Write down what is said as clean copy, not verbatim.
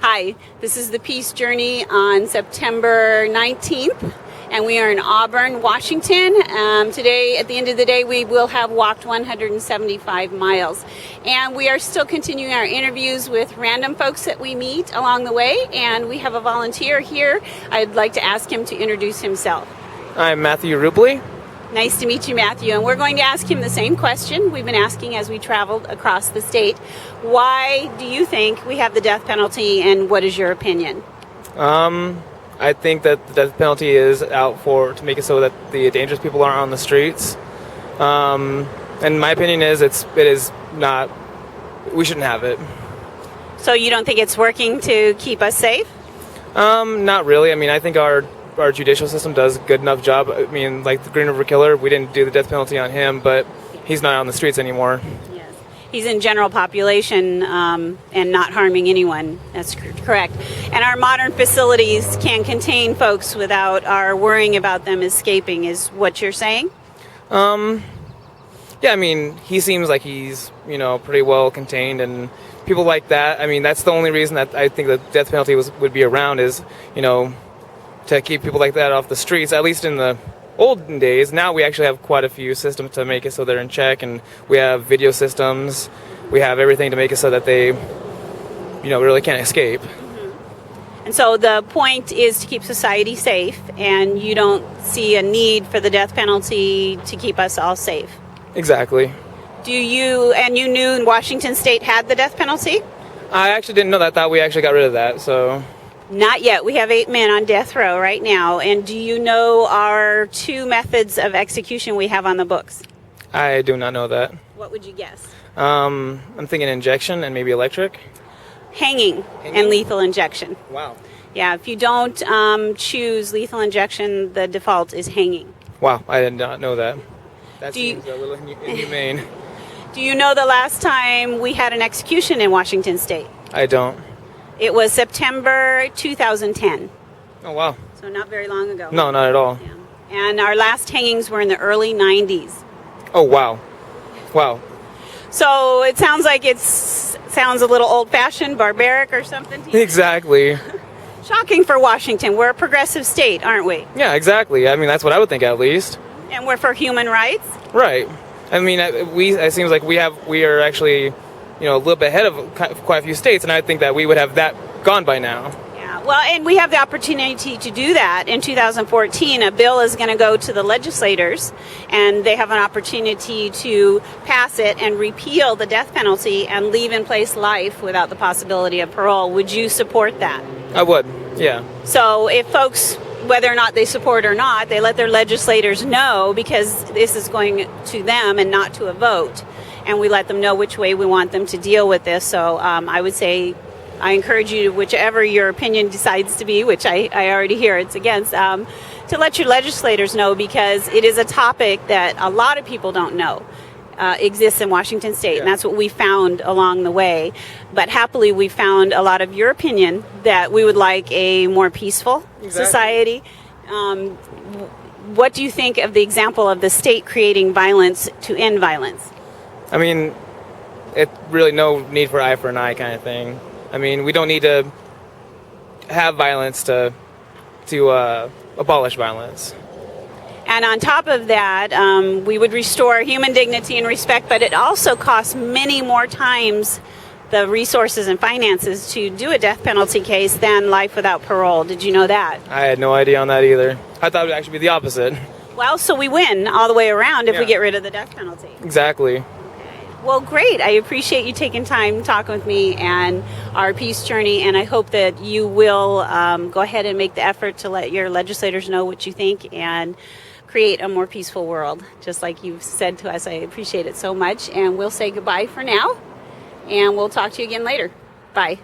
Hi, this is the Peace Journey on September 19th, and we are in Auburn, Washington. Today, at the end of the day, we will have walked 175 miles. And we are still continuing our interviews with random folks that we meet along the way, and we have a volunteer here. I'd like to ask him to introduce himself. I'm Matthew Rubley. Nice to meet you, Matthew. And we're going to ask him the same question we've been asking as we traveled across the state. Why do you think we have the death penalty, and what is your opinion? I think that the death penalty is out to make it so that the dangerous people aren't on the streets. And my opinion is it is not. We shouldn't have it. So you don't think it's working to keep us safe? Not really. I mean, I think our judicial system does a good enough job. I mean, like the Green River Killer, we didn't do the death penalty on him, but he's not on the streets anymore. Yes. He's in general population and not harming anyone. That's correct. And our modern facilities can contain folks without our worrying about them escaping, is what you're saying? Yeah, I mean, he seems like he's, pretty well contained, and people like that. I mean, that's the only reason that I think the death penalty would be around is, to keep people like that off the streets, at least in the olden days. Now we actually have quite a few systems to make it so they're in check, and we have video systems. We have everything to make it so that they, really can't escape. Mm-hmm. And so the point is to keep society safe, and you don't see a need for the death penalty to keep us all safe. Exactly. You knew Washington State had the death penalty? I actually didn't know that. I thought we actually got rid of that, so... Not yet. We have 8 men on death row right now. And do you know our 2 methods of execution we have on the books? I do not know that. What would you guess? I'm thinking injection and maybe electric. Hanging and lethal injection. Wow. Yeah, if you don't choose lethal injection, the default is hanging. Wow, I did not know that. That seems a little inhumane. Do you know the last time we had an execution in Washington State? I don't. It was September 2010. Oh, wow. So not very long ago. No, not at all. Yeah. And our last hangings were in the early 90s. Oh, wow. Wow. So it sounds like sounds a little old-fashioned, barbaric or something to you? Exactly. Shocking for Washington. We're a progressive state, aren't we? Yeah, exactly. I mean, that's what I would think at least. And we're for human rights? Right. I mean, it seems like we are actually... a little bit ahead of quite a few states, and I think that we would have that gone by now. Yeah, well, and we have the opportunity to do that. In 2014, a bill is going to go to the legislators, and they have an opportunity to pass it and repeal the death penalty and leave in place life without the possibility of parole. Would you support that? I would, yeah. So if folks, whether or not they support or not, they let their legislators know, because this is going to them and not to a vote, and we let them know which way we want them to deal with this. So I would say I encourage you, whichever your opinion decides to be, which I already hear it's against, to let your legislators know, because it is a topic that a lot of people don't know exists in Washington State, and that's what we found along the way. But happily, we found a lot of your opinion that we would like a more peaceful society. What do you think of the example of the state creating violence to end violence? I mean, it's really no need for eye for an eye kind of thing. I mean, we don't need to have violence to abolish violence. And on top of that, we would restore human dignity and respect, but it also costs many more times the resources and finances to do a death penalty case than life without parole. Did you know that? I had no idea on that either. I thought it would actually be the opposite. Well, so we win all the way around if we get rid of the death penalty. Exactly. Well, great. I appreciate you taking time talking with me and our peace journey, and I hope that you will go ahead and make the effort to let your legislators know what you think and create a more peaceful world, just like you've said to us. I appreciate it so much, and we'll say goodbye for now, and we'll talk to you again later. Bye.